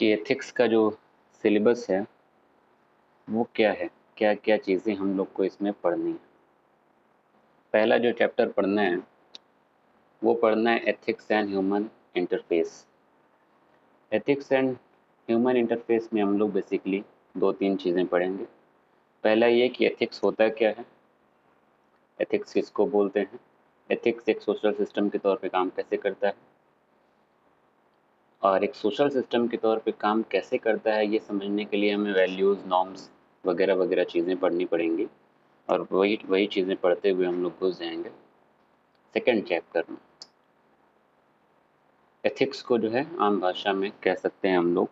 कि एथिक्स का जो सिलेबस है वो क्या है, क्या क्या चीज़ें हम लोग को इसमें पढ़नी है। पहला जो चैप्टर पढ़ना है वो पढ़ना है ethics and human interface. Ethics and human interface में हम लोग बेसिकली 2-3 चीज़ें पढ़ेंगे। पहला ये कि एथिक्स होता क्या है, एथिक्स किसको बोलते हैं, एथिक्स एक सोशल सिस्टम के तौर पे काम कैसे करता है, और एक सोशल सिस्टम के तौर पे काम कैसे करता है ये समझने के लिए हमें वैल्यूज़, नॉर्म्स वगैरह वगैरह चीज़ें पढ़नी पड़ेंगी, और वही वही चीज़ें पढ़ते हुए हम लोग घुस जाएंगे सेकंड चैप्टर में। एथिक्स को जो है आम भाषा में कह सकते हैं हम लोग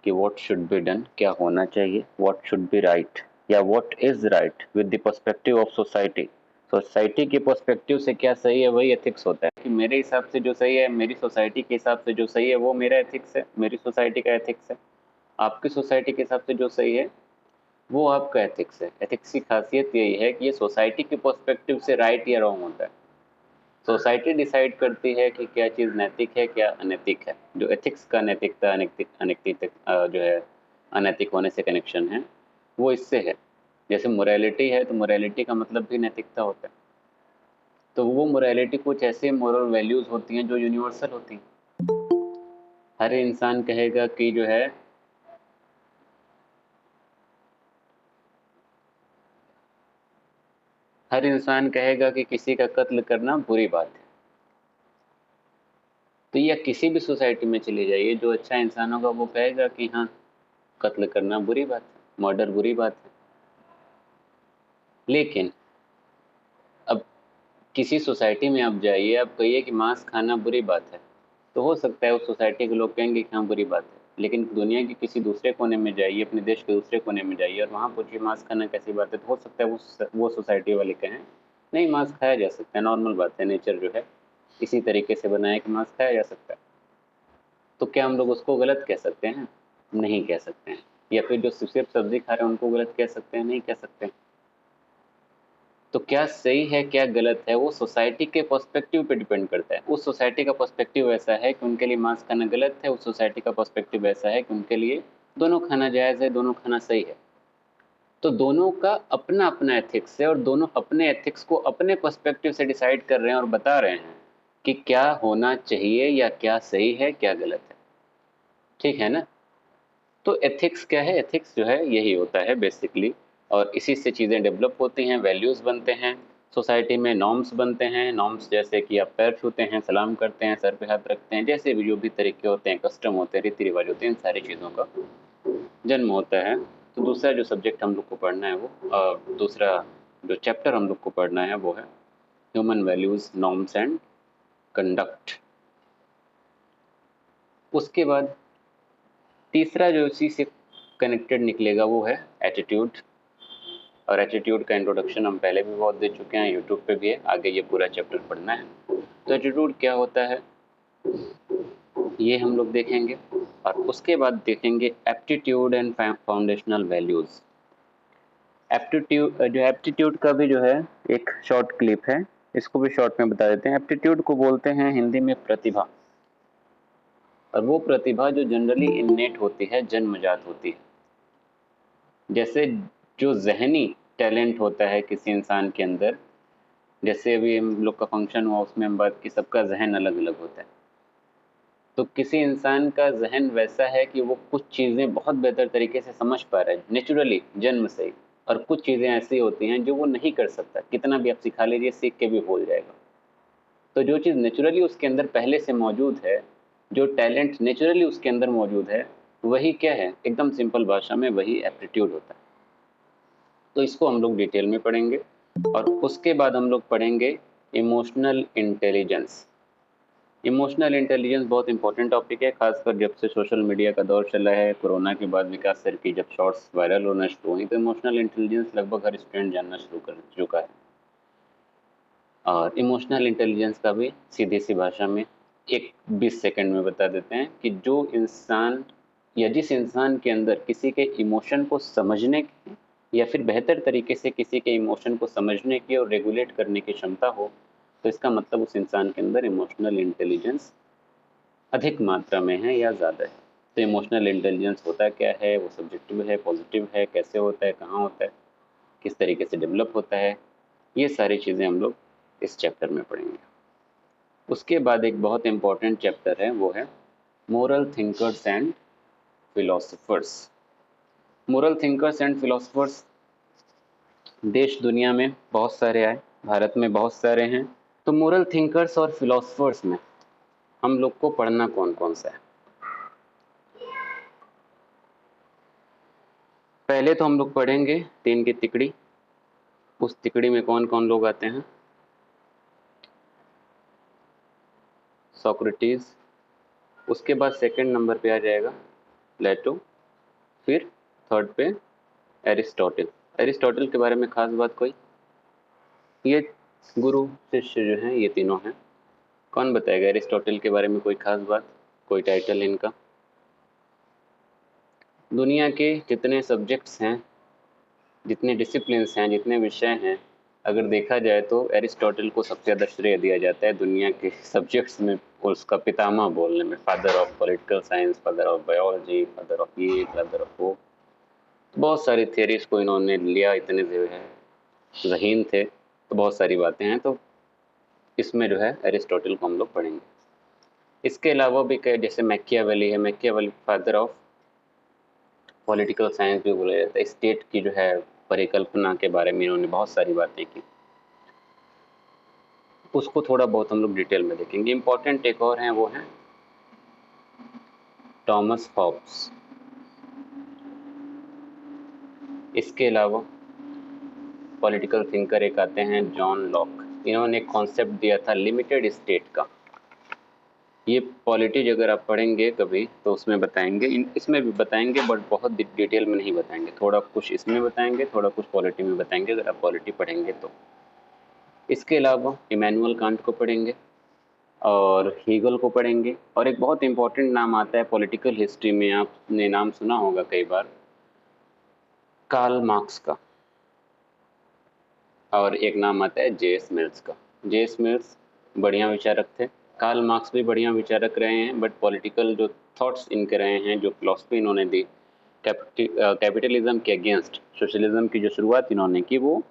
कि व्हाट शुड बी डन, क्या होना चाहिए, व्हाट शुड बी राइट या what is right with the perspective of society. Society के पर्सपेक्टिव से क्या सही है वही एथिक्स होता है कि मेरे हिसाब से जो सही है, मेरी सोसाइटी के हिसाब से जो सही है वो मेरा एथिक्स है, मेरी सोसाइटी का एथिक्स है। आपकी सोसाइटी के हिसाब से जो सही है वो आपका एथिक्स है। एथिक्स की खासियत यही है कि ये सोसाइटी के पर्सपेक्टिव से राइट या रॉन्ग होता है। सोसाइटी डिसाइड करती है कि क्या चीज़ नैतिक है, क्या अनैतिक है। जो एथिक्स का नैतिकता अनैतिक जो है अनैतिक होने से कनेक्शन है वो इससे है। जैसे मोरालिटी है तो मोरालिटी का मतलब भी नैतिकता होता है। तो वो मोरालिटी कुछ ऐसे मोरल वैल्यूज़ होती हैं जो यूनिवर्सल होती हैं। हर इंसान कहेगा कि जो है हर इंसान कहेगा कि किसी का कत्ल करना बुरी बात है। तो या किसी भी सोसाइटी में चले जाइए, जो अच्छा इंसान होगा वो कहेगा कि हाँ कत्ल करना बुरी बात है, मर्डर बुरी बात है। लेकिन अब किसी सोसाइटी में आप जाइए, आप कहिए कि मांस खाना बुरी बात है, तो हो सकता है उस सोसाइटी के लोग कहेंगे कि हाँ बुरी बात है। लेकिन दुनिया के किसी दूसरे कोने में जाइए, अपने देश के दूसरे कोने में जाइए और वहाँ पूछिए मांस खाना कैसी बात है, तो हो सकता है वो सोसाइटी वाले कहें नहीं मांस खाया जा सकता है, नॉर्मल बात है, नेचर जो है इसी तरीके से बनाया कि मांस खाया जा सकता है। तो क्या हम लोग उसको गलत कह सकते हैं? नहीं कह सकते हैं। या फिर जो सिर्फ सब्जी खा रहे हैं उनको गलत कह सकते हैं? नहीं कह सकते हैं। तो क्या सही है क्या गलत है वो सोसाइटी के पर्सपेक्टिव पे डिपेंड करता है। उस सोसाइटी का पर्सपेक्टिव ऐसा है कि उनके लिए मांस खाना गलत है, उस सोसाइटी का पर्सपेक्टिव ऐसा है कि उनके लिए दोनों खाना जायज़ है, दोनों खाना सही है। तो दोनों का अपना अपना एथिक्स है और दोनों अपने एथिक्स को अपने पर्सपेक्टिव से डिसाइड कर रहे हैं और बता रहे हैं कि क्या होना चाहिए या क्या सही है क्या गलत है। ठीक है ना? तो एथिक्स क्या है? एथिक्स जो है यही होता है बेसिकली, और इसी से चीज़ें डेवलप होती हैं, वैल्यूज़ बनते हैं, सोसाइटी में नॉर्म्स बनते हैं। नॉर्म्स जैसे कि आप पैर छूते हैं, सलाम करते हैं, सर पे हाथ रखते हैं, जैसे भी जो भी तरीके होते हैं, कस्टम होते हैं, रीति रिवाज होते हैं, इन सारी चीज़ों का जन्म होता है। तो दूसरा जो सब्जेक्ट हम लोग को पढ़ना है वो दूसरा जो चैप्टर हम लोग को पढ़ना है वो है human values, norms and conduct. उसके बाद तीसरा जो इसी से कनेक्टेड निकलेगा वो है एटीट्यूड। और एटीट्यूड का इंट्रोडक्शन हम पहले भी बहुत दे चुके हैं, यूट्यूब पे भी है, आगे ये पूरा चैप्टर पढ़ना है। तो एटीट्यूड क्या होता है ये हम लोग देखेंगे, और उसके बाद देखेंगे aptitude and foundational values. Aptitude जो एप्टीट्यूड का भी जो है एक शॉर्ट क्लिप है, इसको भी शॉर्ट में बता देते हैं। एप्टीट्यूड को बोलते हैं हिंदी में प्रतिभा, और वो प्रतिभा जो जनरली इन्नेट होती है, जन्मजात होती है। जैसे जो ज़हनी टैलेंट होता है किसी इंसान के अंदर, जैसे अभी हम लोग का फंक्शन हुआ उसमें हम बात की सबका जहन अलग अलग होता है। तो किसी इंसान का जहन वैसा है कि वो कुछ चीज़ें बहुत बेहतर तरीके से समझ पा रहा है नेचुरली जन्म से ही, और कुछ चीज़ें ऐसी होती हैं जो वो नहीं कर सकता, कितना भी आप सिखा लीजिए सीख के भी भूल जाएगा। तो जो चीज़ नेचुरली उसके अंदर पहले से मौजूद है, जो टैलेंट नेचुरली उसके अंदर मौजूद है, वही क्या है, एकदम सिंपल भाषा में वही एप्टीट्यूड होता है। तो इसको हम लोग डिटेल में पढ़ेंगे, और उसके बाद हम लोग पढ़ेंगे इमोशनल इंटेलिजेंस। इमोशनल इंटेलिजेंस बहुत इंपॉर्टेंट टॉपिक है, खासकर जब से सोशल मीडिया का दौर चला है, कोरोना के बाद विकास सर की जब शॉर्ट्स वायरल होना शुरू हुई, तो इमोशनल इंटेलिजेंस लगभग हर स्टूडेंट जानना शुरू कर चुका है। और इमोशनल इंटेलिजेंस का भी सीधी सी भाषा में एक 20 सेकंड में बता देते हैं कि जो इंसान या जिस इंसान के अंदर किसी के इमोशन को समझने की या फिर बेहतर तरीके से किसी के इमोशन को समझने की और रेगुलेट करने की क्षमता हो, तो इसका मतलब उस इंसान के अंदर इमोशनल इंटेलिजेंस अधिक मात्रा में है या ज़्यादा है। तो इमोशनल इंटेलिजेंस होता क्या है, वो सब्जेक्टिव है, पॉजिटिव है, कैसे होता है, कहाँ होता है, किस तरीके से डेवलप होता है, ये सारी चीज़ें हम लोग इस चैप्टर में पढ़ेंगे। उसके बाद एक बहुत इंपॉर्टेंट चैप्टर है, वो है moral thinkers and philosophers. Moral thinkers and philosophers देश दुनिया में बहुत सारे आए, भारत में बहुत सारे हैं। तो मोरल थिंकर्स और फिलोसफर्स में हम लोग को पढ़ना कौन कौन सा है? पहले तो हम लोग पढ़ेंगे तीन की तिकड़ी। उस तिकड़ी में कौन कौन लोग आते हैं? सोक्रेटिस, उसके बाद सेकंड नंबर पे आ जाएगा प्लेटो, फिर थर्ड पे एरिस्टोटल। एरिस्टोटल के बारे में खास बात कोई? ये गुरु शिष्य जो हैं ये तीनों हैं। कौन बताएगा एरिस्टोटल के बारे में कोई खास बात, कोई टाइटल इनका? दुनिया के जितने सब्जेक्ट्स हैं, जितने डिसिप्लिन्स हैं, जितने विषय हैं, अगर देखा जाए तो एरिस्टोटल को सबसे ज़्यादा श्रेय दिया जाता है दुनिया के सब्जेक्ट्स में, उसका पितामह बोलने में। Father of political science, father of biology, father of ये, फादर ऑफ वो, बहुत सारी थियरीज को इन्होंने लिया। इतने जो है ज़हीन थे, तो बहुत सारी बातें हैं। तो इसमें जो है एरिस्टोटल को हम लोग पढ़ेंगे। इसके अलावा भी कई, जैसे मैकियावेली है, Machiavelli father of political science भी बोला जाता है। स्टेट की जो है परिकल्पना के बारे में इन्होंने बहुत सारी बातें की, उसको थोड़ा बहुत हम लोग डिटेल में देखेंगे। इम्पॉर्टेंट एक और हैं, वो हैं थॉमस हॉब्स। इसके अलावा पॉलिटिकल थिंकर एक आते हैं जॉन लॉक। इन्होंने एक कॉन्सेप्ट दिया था लिमिटेड स्टेट का। ये पॉलिटी अगर आप पढ़ेंगे कभी तो उसमें बताएंगे, इसमें भी बताएंगे, बट बहुत डिटेल में नहीं बताएंगे। थोड़ा कुछ इसमें बताएंगे, थोड़ा कुछ पॉलिटी में बताएंगे, अगर आप पॉलिटी पढ़ेंगे तो। इसके अलावा इमैनुअल कांट को पढ़ेंगे और हीगल को पढ़ेंगे। और एक बहुत इंपॉर्टेंट नाम आता है पॉलिटिकल हिस्ट्री में, आपने नाम सुना होगा कई बार, कार्ल मार्क्स का। और एक नाम आता है जे एस मिल्स का। जे एस मिल्स बढ़िया विचारक थे, कार्ल मार्क्स भी बढ़िया विचारक रहे हैं, बट पॉलिटिकल जो थॉट्स इनके रहे हैं, जो फिलॉसफी इन्होंने दी कैपिटलिज्म के अगेंस्ट, सोशलिज्म की जो शुरुआत इन्होंने की, वो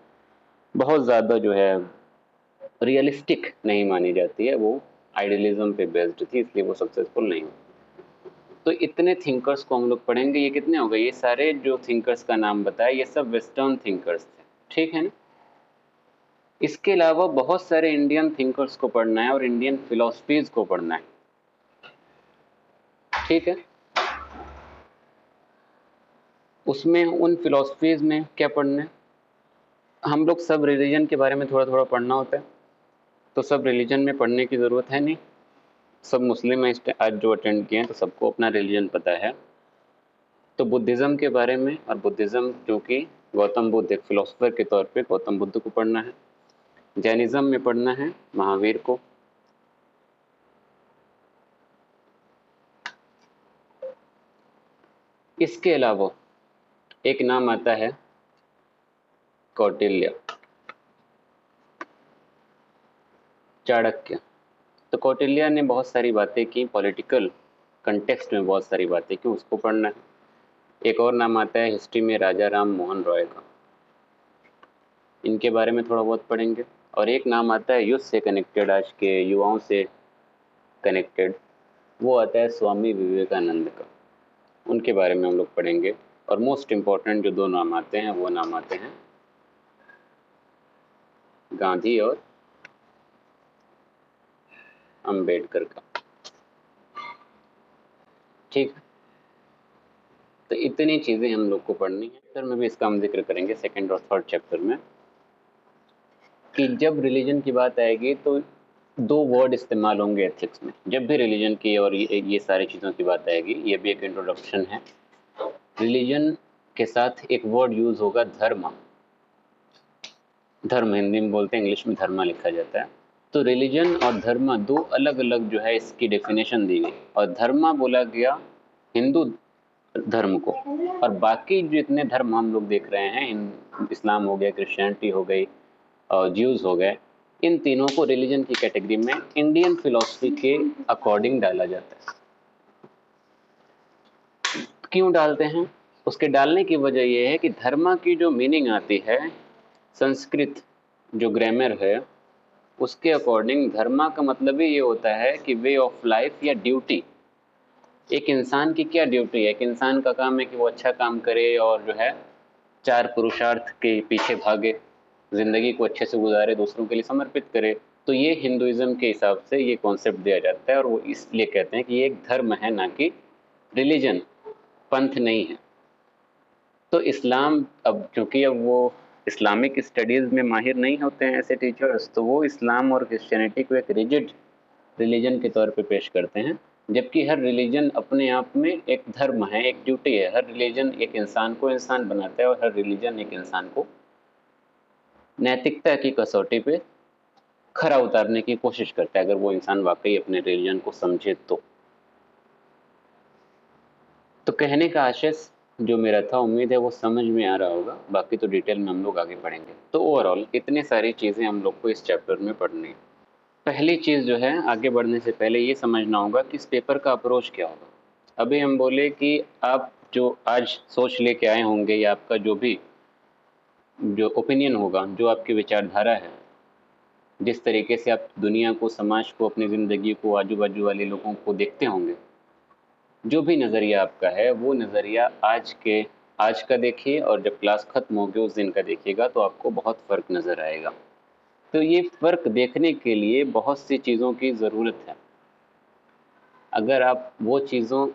बहुत ज़्यादा जो है रियलिस्टिक नहीं मानी जाती है, वो आइडियलिज्म पे बेस्ड थी, इसलिए वो सक्सेसफुल नहीं हुई। तो इतने थिंकर्स को हम लोग पढ़ेंगे। ये कितने हो गए? ये सारे जो थिंकर्स का नाम बताया, ये सब वेस्टर्न थिंकर्स थे, ठीक है ना? इसके अलावा बहुत सारे इंडियन थिंकर्स को पढ़ना है और इंडियन फिलोसफीज को पढ़ना है, ठीक है? उसमें उन फिलोसफीज में क्या पढ़ना है? हम लोग सब रिलीजन के बारे में थोड़ा थोड़ा पढ़ना होता है, तो सब रिलीजन में पढ़ने की ज़रूरत है नहीं। सब मुस्लिम हैं आज जो अटेंड किए हैं, तो सबको अपना रिलीजन पता है। तो बुद्धिज़्म के बारे में, और बुद्धिज़्म क्योंकि गौतम बुद्ध एक फिलोसफर के तौर पे गौतम बुद्ध को पढ़ना है। जैनिज़्म में पढ़ना है महावीर को। इसके अलावा एक नाम आता है कौटिल्य, चाणक्य। तो कौटिल्य ने बहुत सारी बातें की, पॉलिटिकल कंटेक्स्ट में बहुत सारी बातें की, उसको पढ़ना है। एक और नाम आता है हिस्ट्री में राजा राम मोहन रॉय का, इनके बारे में थोड़ा बहुत पढ़ेंगे। और एक नाम आता है युद्ध से कनेक्टेड, आज के युवाओं से कनेक्टेड, वो आता है स्वामी विवेकानंद का, उनके बारे में हम लोग पढ़ेंगे। और मोस्ट इम्पॉर्टेंट जो दो नाम आते हैं, वो नाम आते हैं गांधी और अंबेडकर का, ठीक। तो इतनी चीज़ें हम लोग को पढ़नी है। फिर में भी इसका हम जिक्र करेंगे सेकंड और थर्ड चैप्टर में, कि जब रिलीजन की बात आएगी तो दो वर्ड इस्तेमाल होंगे एथिक्स में। जब भी रिलीजन की और ये सारी चीज़ों की बात आएगी, ये भी एक इंट्रोडक्शन है। रिलीजन के साथ एक वर्ड यूज़ होगा धर्म। धर्म हिंदी में बोलते हैं, इंग्लिश में धर्मा लिखा जाता है। तो रिलीजन और धर्म दो अलग अलग जो है इसकी डेफिनेशन दी गई, और धर्मा बोला गया हिंदू धर्म को। और बाकी जितने धर्म हम लोग देख रहे हैं, इस्लाम हो गया, क्रिश्चियनिटी हो गई और ज्यूज़ हो गए, इन तीनों को रिलीजन की कैटेगरी में इंडियन फिलॉसफी के अकॉर्डिंग डाला जाता है। क्यों डालते हैं? उसके डालने की वजह यह है कि धर्म की जो मीनिंग आती है, संस्कृत जो ग्रामर है उसके अकॉर्डिंग धर्म का मतलब ही ये होता है कि वे ऑफ लाइफ या ड्यूटी। एक इंसान की क्या ड्यूटी है? एक इंसान का काम है कि वो अच्छा काम करे और जो है चार पुरुषार्थ के पीछे भागे, जिंदगी को अच्छे से गुजारे, दूसरों के लिए समर्पित करे। तो ये हिंदुइज्म के हिसाब से ये कॉन्सेप्ट दिया जाता है और वो इसलिए कहते हैं कि ये एक धर्म है, ना कि रिलीजन, पंथ नहीं है। तो इस्लाम, अब क्योंकि अब वो इस्लामिक स्टडीज़ में माहिर नहीं होते हैं ऐसे टीचर्स, तो वो इस्लाम और क्रिश्चियनिटी को एक रिजिड रिलीजन के तौर पे पेश करते हैं, जबकि हर रिलीजन अपने आप में एक धर्म है, एक ड्यूटी है। हर रिलीजन एक इंसान को इंसान बनाता है और हर रिलीजन एक इंसान को नैतिकता की कसौटी पे खरा उतारने की कोशिश करता है, अगर वो इंसान वाकई अपने रिलीजन को समझे तो कहने का आशय जो मेरा था, उम्मीद है वो समझ में आ रहा होगा। बाकी तो डिटेल में हम लोग आगे पढ़ेंगे। तो ओवरऑल इतनी सारी चीज़ें हम लोग को इस चैप्टर में पढ़नी है। पहली चीज़ जो है, आगे बढ़ने से पहले ये समझना होगा कि इस पेपर का अप्रोच क्या होगा। अभी हम बोले कि आप जो आज सोच लेके आए होंगे या आपका जो भी जो ओपिनियन होगा, जो आपकी विचारधारा है, जिस तरीके से आप दुनिया को, समाज को, अपनी ज़िंदगी को, आजू बाजू वाले लोगों को देखते होंगे, जो भी नज़रिया आपका है वो नज़रिया आज का देखिए और जब क्लास ख़त्म होगी उस दिन का देखिएगा तो आपको बहुत फ़र्क नज़र आएगा। तो ये फ़र्क देखने के लिए बहुत सी चीज़ों की ज़रूरत है। अगर आप वो चीज़ों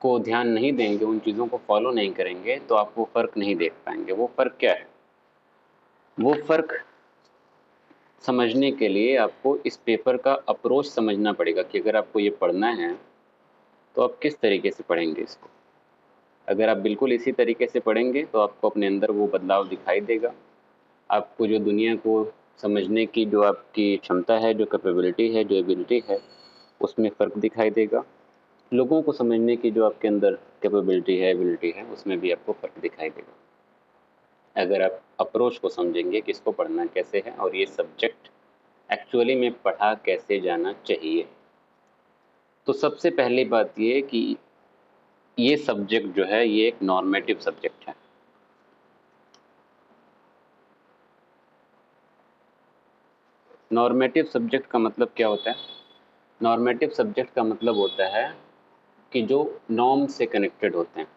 को ध्यान नहीं देंगे, उन चीज़ों को फॉलो नहीं करेंगे, तो आप वो फ़र्क नहीं देख पाएंगे। वो फ़र्क क्या है? वो फ़र्क समझने के लिए आपको इस पेपर का अप्रोच समझना पड़ेगा कि अगर आपको ये पढ़ना है तो आप किस तरीके से पढ़ेंगे इसको। अगर आप बिल्कुल इसी तरीके से पढ़ेंगे तो आपको अपने अंदर वो बदलाव दिखाई देगा। आपको जो दुनिया को समझने की जो आपकी क्षमता है, जो कैपेबिलिटी है, जो एबिलिटी है, उसमें फ़र्क दिखाई देगा। लोगों को समझने की जो आपके अंदर कैपेबिलिटी है, एबिलिटी है, उसमें भी आपको फ़र्क दिखाई देगा। अगर आप अप्रोच को समझेंगे कि इसको पढ़ना कैसे है और ये सब्जेक्ट एक्चुअली में पढ़ा कैसे जाना चाहिए। तो सबसे पहली बात ये कि ये सब्जेक्ट जो है ये एक नॉर्मेटिव सब्जेक्ट है। नॉर्मेटिव सब्जेक्ट का मतलब क्या होता है? नॉर्मेटिव सब्जेक्ट का मतलब होता है कि जो नॉर्म से कनेक्टेड होते हैं।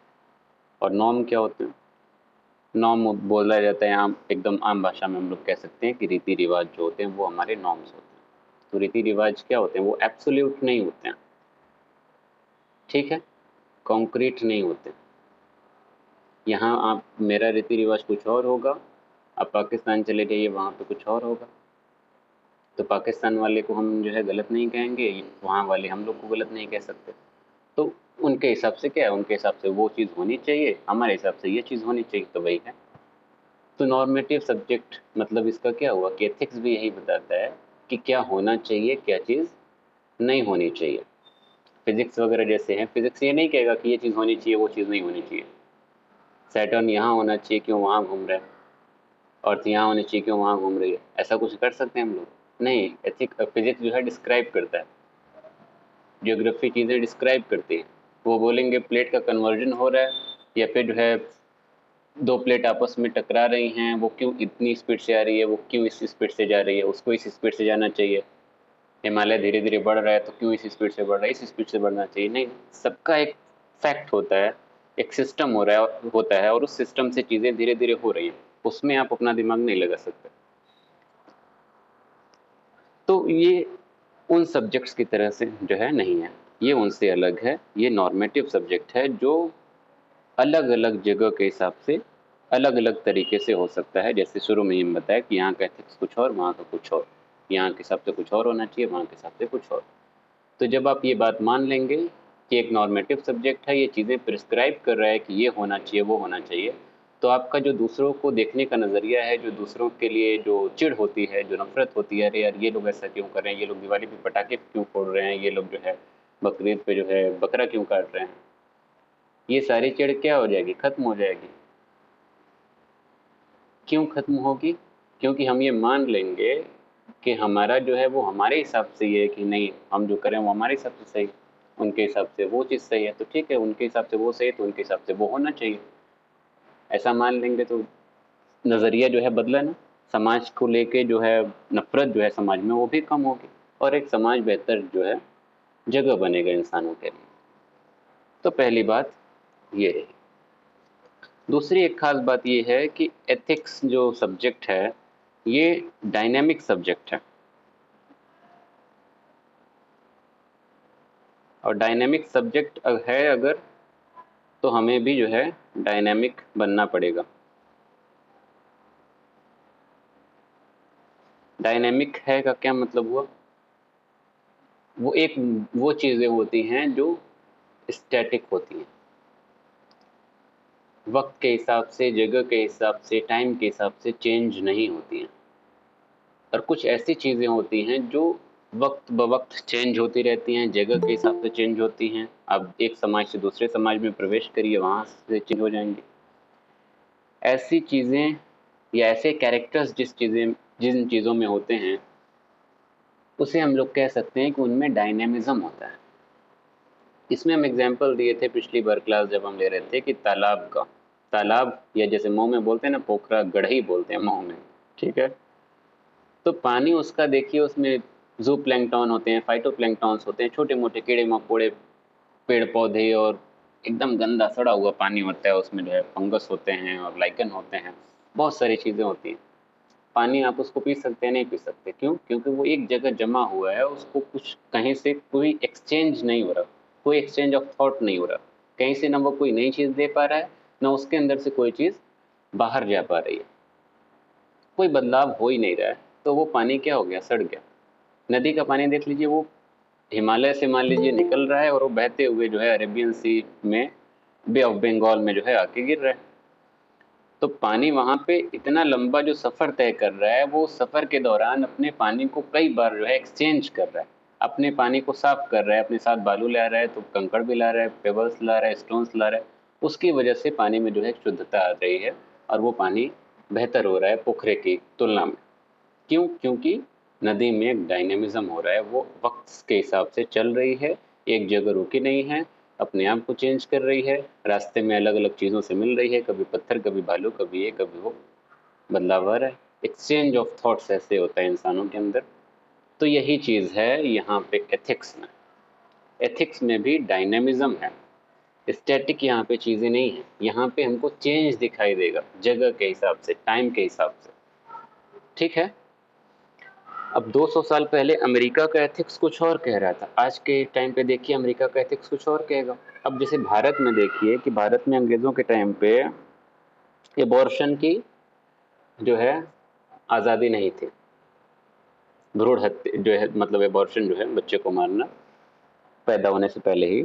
और नॉर्म क्या होते हैं? नॉर्म बोला जाता है आम, एकदम आम भाषा में हम लोग कह सकते हैं कि रीति रिवाज जो होते हैं वो हमारे नॉर्म्स होते हैं। तो रीति रिवाज क्या होते हैं? वो एब्सोल्यूट नहीं होते हैं, ठीक है, कॉन्क्रीट नहीं होते। यहाँ आप, मेरा रीति रिवाज कुछ और होगा, आप पाकिस्तान चले जाइए वहाँ पे कुछ और होगा। तो पाकिस्तान वाले को हम जो है गलत नहीं कहेंगे, वहाँ वाले हम लोग को गलत नहीं कह सकते। तो उनके हिसाब से क्या है? उनके हिसाब से वो चीज़ होनी चाहिए, हमारे हिसाब से ये चीज़ होनी चाहिए, तो वही है। तो नॉर्मेटिव सब्जेक्ट मतलब इसका क्या हुआ कि एथिक्स भी यही बताता है कि क्या होना चाहिए, क्या चीज़ नहीं होनी चाहिए। फिजिक्स वगैरह जैसे हैं, फिजिक्स ये नहीं कहेगा कि ये चीज़ होनी चाहिए, वो चीज़ नहीं होनी चाहिए। सैटर्न यहाँ होना चाहिए, क्यों वहाँ घूम रहा है? अर्थ यहाँ होनी चाहिए, क्यों वहाँ घूम रही है? ऐसा कुछ कर सकते हैं हम लोग? नहीं। फिजिक्स जो है डिस्क्राइब करता है, जियोग्राफी चीज़ें डिस्क्राइब करती है। वो बोलेंगे प्लेट का कन्वर्जन हो रहा है, या फिर जो है दो प्लेट आपस में टकरा रही हैं, वो क्यों इतनी स्पीड से आ रही है, वो क्यों इस स्पीड से जा रही है, उसको इस स्पीड से जाना चाहिए। हिमालय धीरे धीरे बढ़ रहा है तो क्यों इस स्पीड से बढ़ रहा है, इस स्पीड से बढ़ना चाहिए। नहीं, सबका एक फैक्ट होता है, एक सिस्टम होता है और उस सिस्टम से चीज़ें धीरे धीरे हो रही हैं, उसमें आप अपना दिमाग नहीं लगा सकते। तो ये उन सब्जेक्ट्स की तरह से जो है नहीं है, ये उनसे अलग है। ये नॉर्मेटिव सब्जेक्ट है जो अलग अलग जगह के हिसाब से अलग अलग तरीके से हो सकता है। जैसे शुरू में ही बताया कि यहाँ का एथिक्स कुछ और, वहाँ का कुछ और, यहाँ के हिसाब से कुछ और होना चाहिए, वहाँ के हिसाब से कुछ और। तो जब आप ये बात मान लेंगे कि एक नॉर्मेटिव सब्जेक्ट है, ये चीज़ें प्रिस्क्राइब कर रहा है कि ये होना चाहिए, वो होना चाहिए, तो आपका जो दूसरों को देखने का नज़रिया है, जो दूसरों के लिए जो चिढ़ होती है, जो नफरत होती है, अरे यार ये लोग ऐसा क्यों कर रहे हैं, ये लोग दिवाली पे पटाखे क्यों फोड़ रहे हैं, ये लोग जो है बकरीद पे जो है बकरा क्यों काट रहे हैं, ये सारी चिढ़ क्या हो जाएगी? खत्म हो जाएगी। क्यों खत्म होगी? क्योंकि हम ये मान लेंगे कि हमारा जो है वो हमारे हिसाब से ये है कि नहीं, हम जो करें वो हमारे हिसाब से सही। उनके हिसाब से वो चीज़ सही है तो ठीक है, उनके हिसाब से वो सही है तो उनके हिसाब से वो होना चाहिए। ऐसा मान लेंगे तो नज़रिया जो है बदला ना, समाज को लेके जो है नफरत जो है समाज में वो भी कम होगी और एक समाज बेहतर जो है जगह बनेगा इंसानों के लिए। तो पहली बात ये रही। दूसरी एक खास बात ये है कि एथिक्स जो सब्जेक्ट है ये डायनेमिक सब्जेक्ट है, और डायनेमिक सब्जेक्ट है अगर, तो हमें भी जो है डायनेमिक बनना पड़ेगा। डायनेमिक है का क्या मतलब हुआ? वो चीज़ें होती हैं जो स्टैटिक होती हैं, वक्त के हिसाब से, जगह के हिसाब से, टाइम के हिसाब से चेंज नहीं होती हैं। और कुछ ऐसी चीज़ें होती हैं जो वक्त ब वक्त चेंज होती रहती हैं, जगह के हिसाब से चेंज होती हैं। अब एक समाज से दूसरे समाज में प्रवेश करिए, वहाँ से चेंज हो जाएंगी। ऐसी चीज़ें या ऐसे कैरेक्टर्स जिन चीज़ों में होते हैं उसे हम लोग कह सकते हैं कि उनमें डायनेमिज्म होता है। इसमें हम एग्जाम्पल दिए थे पिछली बार क्लास जब हम ले रहे थे कि तालाब का, तालाब या जैसे मुंह में बोलते हैं ना, पोखरा गढ़ई बोलते हैं मुंह में, ठीक है। तो पानी उसका देखिए, उसमें जू प्लैंकटन होते हैं, फाइटो प्लैंकटन्स होते हैं, छोटे मोटे कीड़े मकोड़े, पेड़ पौधे, और एकदम गंदा सड़ा हुआ पानी होता है, उसमें जो है फंगस होते हैं और लाइकन होते हैं, बहुत सारी चीज़ें होती हैं। पानी आप उसको पी सकते हैं? नहीं पी सकते। क्यों? क्योंकि वो एक जगह जमा हुआ है, उसको कुछ कहीं से कोई एक्सचेंज नहीं हो रहा, कोई एक्सचेंज ऑफ थॉट नहीं हो रहा, कहीं से ना वो कोई नई चीज़ दे पा रहा है, ना उसके अंदर से कोई चीज़ बाहर जा पा रही है, कोई बदलाव हो ही नहीं रहा है। तो वो पानी क्या हो गया? सड़ गया। नदी का पानी देख लीजिए, वो हिमालय से मान लीजिए निकल रहा है और वो बहते हुए जो है अरेबियन सी में, बे ऑफ बंगाल में जो है आके गिर रहा है। तो पानी वहाँ पे इतना लंबा जो सफ़र तय कर रहा है, वो सफ़र के दौरान अपने पानी को कई बार जो है एक्सचेंज कर रहा है, अपने पानी को साफ कर रहा है, अपने साथ बालू ला रहा है तो कंकड़ भी ला रहा है, पेबल्स ला रहा है, स्टोन्स ला रहा है, उसकी वजह से पानी में जो है शुद्धता आ रही है और वो पानी बेहतर हो रहा है पोखरे की तुलना में। क्यों? क्योंकि नदी में एक डायनेमिज्म हो रहा है, वो वक्त के हिसाब से चल रही है, एक जगह रुकी नहीं है, अपने आप को चेंज कर रही है, रास्ते में अलग अलग चीज़ों से मिल रही है, कभी पत्थर, कभी बालू, कभी ये कभी वो, बदलाव आ रहा है। एक्सचेंज ऑफ थॉट्स ऐसे होता है इंसानों के अंदर। तो यही चीज़ है यहाँ पे एथिक्स में। एथिक्स में भी डायनेमिज्म है, स्टैटिक यहाँ पे चीज़ें नहीं है। यहाँ पे हमको चेंज दिखाई देगा जगह के हिसाब से, टाइम के हिसाब से, ठीक है। अब 200 साल पहले अमेरिका का एथिक्स कुछ और कह रहा था, आज के टाइम पे देखिए अमेरिका का एथिक्स कुछ और कहेगा। अब जैसे भारत में देखिए कि भारत में अंग्रेज़ों के टाइम पे एबॉर्शन की जो है आज़ादी नहीं थी, भ्रूण हत्या जो है, मतलब एबॉर्शन जो है, बच्चे को मारना पैदा होने से पहले ही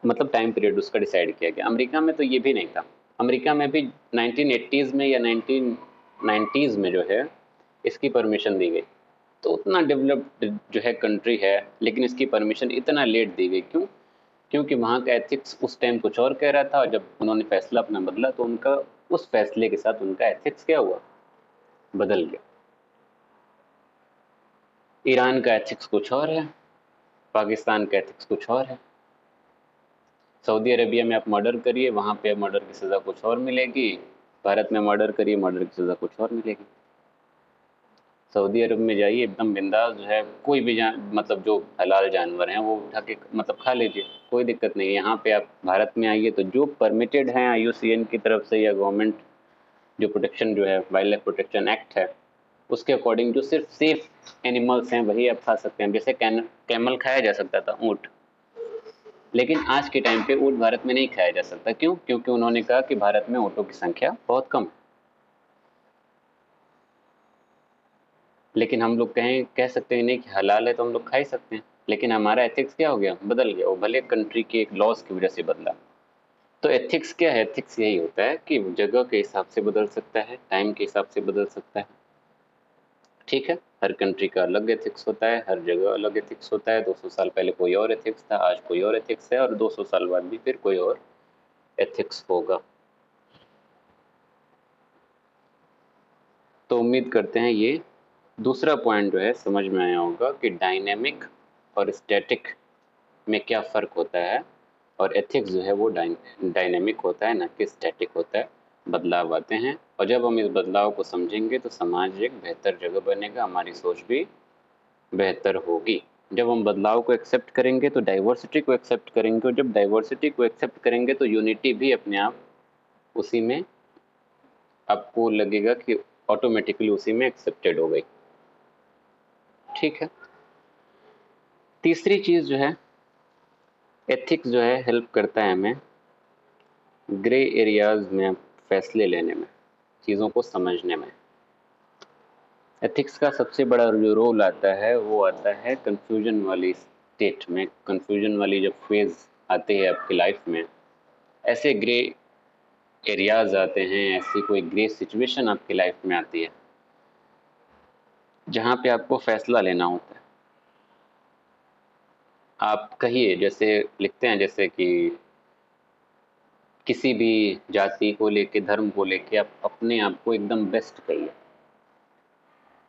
मतलब टाइम पीरियड उसका डिसाइड किया गया। अमेरिका में तो ये भी नहीं था। अमेरिका में भी 1980s में या 1990s में जो है इसकी परमिशन दी गई। तो उतना डेवलप्ड जो है कंट्री है, लेकिन इसकी परमिशन इतना लेट दी गई। क्यों? क्योंकि वहाँ का एथिक्स उस टाइम कुछ और कह रहा था, और जब उन्होंने फैसला अपना बदला तो उनका उस फैसले के साथ उनका एथिक्स क्या हुआ? बदल गया। ईरान का एथिक्स कुछ और है, पाकिस्तान का एथिक्स कुछ और है। सऊदी अरेबिया में आप मर्डर करिए, वहाँ पे मर्डर की सज़ा कुछ और मिलेगी, भारत में मर्डर करिए, मर्डर की सज़ा कुछ और मिलेगी। सऊदी अरब में जाइए, एकदम बिंदास जो है, कोई भी मतलब जो हलाल जानवर हैं वो उठा के मतलब खा लीजिए, कोई दिक्कत नहीं है। यहाँ पे आप भारत में आइए तो जो परमिटेड हैं IUCN की तरफ से या गवर्नमेंट जो प्रोटेक्शन जो है, वाइल्ड लाइफ प्रोटेक्शन एक्ट है, उसके अकॉर्डिंग जो सिर्फ सेफ एनिमल्स हैं वही आप खा सकते हैं। जैसे कैमल खाया जा सकता था, ऊँट, लेकिन आज के टाइम पे ऊँट भारत में नहीं खाया जा सकता। क्यों? क्योंकि उन्होंने कहा कि भारत में ऊँटों की संख्या बहुत कम। लेकिन हम लोग कह सकते हैं नहीं कि हलाल है तो हम लोग खा ही सकते हैं, लेकिन हमारा एथिक्स क्या हो गया? बदल गया। वो भले कंट्री के एक लॉज की वजह से बदला। तो एथिक्स क्या है? एथिक्स यही होता है कि जगह के हिसाब से बदल सकता है, टाइम के हिसाब से बदल सकता है, ठीक है। हर कंट्री का अलग एथिक्स होता है, हर जगह अलग एथिक्स होता है। 200 साल पहले कोई और एथिक्स था, आज कोई और एथिक्स है, और 200 साल बाद भी फिर कोई और एथिक्स होगा। तो उम्मीद करते हैं ये दूसरा पॉइंट जो है समझ में आया होगा कि डायनेमिक और स्टैटिक में क्या फ़र्क होता है, और एथिक्स जो है वो डायनेमिक होता है, ना कि स्टैटिक होता है। बदलाव आते हैं, और जब हम इस बदलाव को समझेंगे तो समाज एक बेहतर जगह बनेगा, हमारी सोच भी बेहतर होगी। जब हम बदलाव को एक्सेप्ट करेंगे तो डाइवर्सिटी को एक्सेप्ट करेंगे, और जब डाइवर्सिटी को एक्सेप्ट करेंगे तो यूनिटी भी अपने आप उसी में आपको लगेगा कि ऑटोमेटिकली उसी में एक्सेप्टेड हो गई। ठीक है। तीसरी चीज़ जो है, एथिक्स जो है हेल्प करता है हमें ग्रे एरियाज में फैसले लेने में, चीज़ों को समझने में। एथिक्स का सबसे बड़ा जो रोल आता है वो आता है कंफ्यूजन वाली स्टेट में। कंफ्यूजन वाली जब फेज आती है आपकी लाइफ में, ऐसे ग्रे एरियाज आते हैं, ऐसी कोई ग्रे सिचुएशन आपकी लाइफ में आती है जहाँ पे आपको फैसला लेना होता है। आप कहिए, जैसे लिखते हैं, जैसे कि किसी भी जाति को लेके, धर्म को लेके आप अपने आप को एकदम बेस्ट कहिए।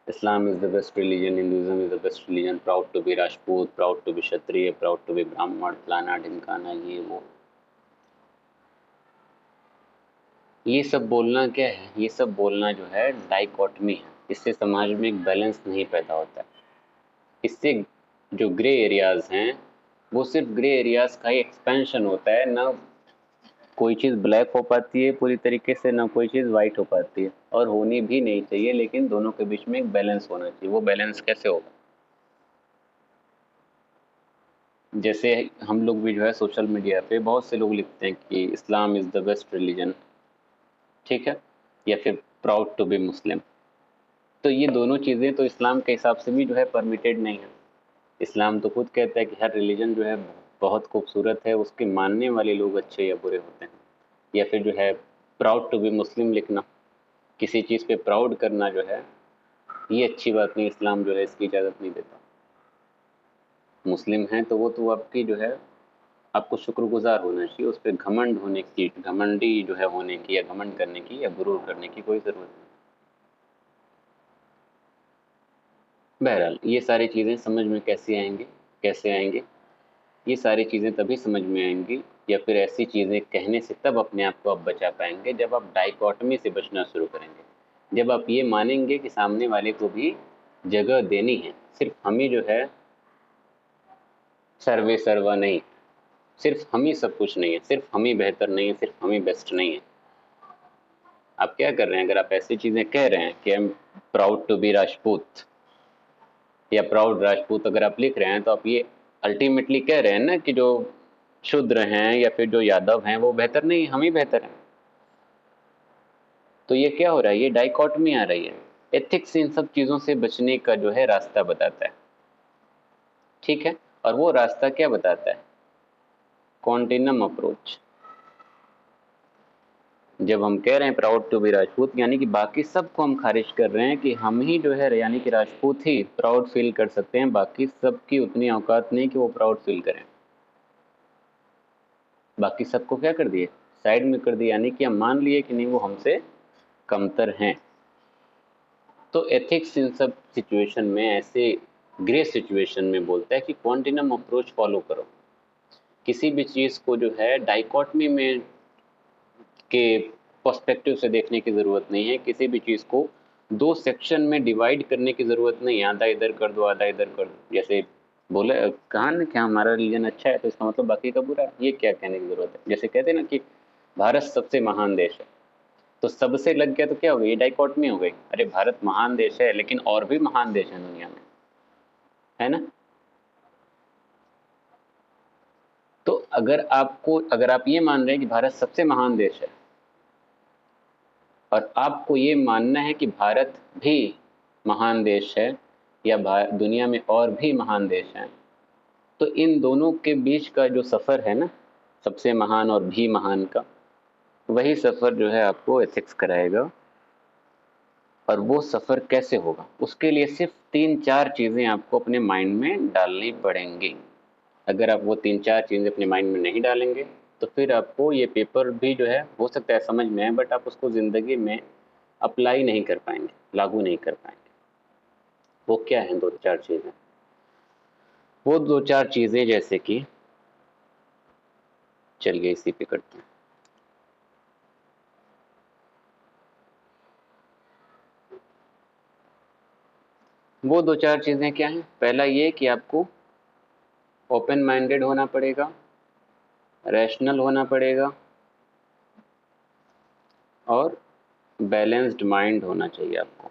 Islam is the best religion, Hinduism is the best religion, proud to be Rajput, proud to be Kshatriya, proud to be Brahmin, फलाना ढिमकाना, ये वो। ये सब बोलना क्या है? ये सब बोलना जो है डाइकोटमी है। इससे समाज में एक बैलेंस नहीं पैदा होता है। इससे जो ग्रे एरियाज हैं वो सिर्फ ग्रे एरियाज का ही एक्सपेंशन होता है। ना कोई चीज़ ब्लैक हो पाती है पूरी तरीके से, ना कोई चीज़ वाइट हो पाती है, और होनी भी नहीं चाहिए, लेकिन दोनों के बीच में एक बैलेंस होना चाहिए। वो बैलेंस कैसे होगा? जैसे हम लोग भी जो है सोशल मीडिया पे बहुत से लोग लिखते हैं कि इस्लाम इज़ द बेस्ट रिलीजन, ठीक है, या फिर प्राउड टू बी मुस्लिम। तो ये दोनों चीज़ें तो इस्लाम के हिसाब से भी जो है परमिटेड नहीं है। इस्लाम तो खुद कहता है कि हर रिलीजन जो है बहुत खूबसूरत है, उसके मानने वाले लोग अच्छे या बुरे होते हैं। या फिर जो है प्राउड टू बी मुस्लिम लिखना, किसी चीज़ पे प्राउड करना जो है ये अच्छी बात नहीं, इस्लाम जो है इसकी इजाज़त नहीं देता। मुस्लिम हैं तो वो तो आपकी जो है आपको शुक्रगुजार होना चाहिए, उस पर घमंड होने की, घमंडी जो है होने की, या घमंड करने की, या गुरूर करने की कोई ज़रूरत नहीं। बहरहाल ये सारी चीज़ें समझ में कैसे आएंगी? ये सारी चीज़ें तभी समझ में आएंगी, या फिर ऐसी चीज़ें कहने से तब अपने आप को आप बचा पाएंगे जब आप डाइकोटमी से बचना शुरू करेंगे। जब आप ये मानेंगे कि सामने वाले को भी जगह देनी है, सिर्फ हम ही जो है सर्वे सर्वा नहीं, सिर्फ हम ही सब कुछ नहीं है, सिर्फ हम ही बेहतर नहीं है, सिर्फ हम ही बेस्ट नहीं है। आप क्या कर रहे हैं? अगर आप ऐसी चीज़ें कह रहे हैं कि I am proud to be Rajput या प्राउड राजपूत, अगर आप लिख रहे हैं तो आप ये अल्टीमेटली कह रहे हैं ना कि जो शूद्र हैं या फिर जो यादव हैं वो बेहतर नहीं, हम ही बेहतर हैं। तो ये क्या हो रहा है? ये डाइकोटमी आ रही है। एथिक्स इन सब चीज़ों से बचने का जो है रास्ता बताता है, ठीक है। और वो रास्ता क्या बताता है? Continuum approach. जब हम कह रहे हैं प्राउड टू बी राजपूत, यानी कि बाकी सबको हम खारिज कर रहे हैं कि हम ही जो है, यानी कि राजपूत ही प्राउड फील कर सकते हैं, बाकी सबकी उतनी औकात नहीं कि वो प्राउड फील करें। बाकी सबको क्या कर दिए? साइड में कर दिया, यानी कि हम मान लिए कि नहीं वो हमसे कमतर हैं। तो एथिक्स इन सब सिचुएशन में, ऐसे ग्रे सिचुएशन में बोलता है कि क्वांटिनम अप्रोच फॉलो करो। किसी भी चीज़ को जो है डाइकोटमी में के पर्सपेक्टिव से देखने की ज़रूरत नहीं है। किसी भी चीज़ को दो सेक्शन में डिवाइड करने की ज़रूरत नहीं है, आधा इधर कर दो आधा इधर कर दो। जैसे बोले, कहा ना कि हमारा रिलीजन अच्छा है तो इसका मतलब बाकी का बुरा है, ये क्या कहने की ज़रूरत है? जैसे कहते हैं ना कि भारत सबसे महान देश है, तो सबसे लग गया तो क्या हो गई? ये डाइकोटमी हो गई। अरे भारत महान देश है, लेकिन और भी महान देश है दुनिया में, है ना? तो अगर आप ये मान रहे हैं कि भारत सबसे महान देश है, और आपको ये मानना है कि भारत भी महान देश है, या दुनिया में और भी महान देश हैं, तो इन दोनों के बीच का जो सफ़र है ना, सबसे महान और भी महान का, वही सफ़र जो है आपको एथिक्स कराएगा। और वो सफ़र कैसे होगा? उसके लिए सिर्फ 3-4 चीज़ें आपको अपने माइंड में डालनी पड़ेंगी। अगर आप वो 3-4 चीज़ें अपने माइंड में नहीं डालेंगे तो फिर आपको ये पेपर भी जो है हो सकता है समझ में आए, बट आप उसको ज़िंदगी में अप्लाई नहीं कर पाएंगे, लागू नहीं कर पाएंगे। वो क्या हैं 2-4 चीज़ें? वो 2-4 चीज़ें जैसे कि चलिए इसी पे करते हैं। वो दो चार चीजें क्या हैं? पहला ये कि आपको ओपन माइंडेड होना पड़ेगा, रैशनल होना पड़ेगा और बैलेंस्ड माइंड होना चाहिए आपको।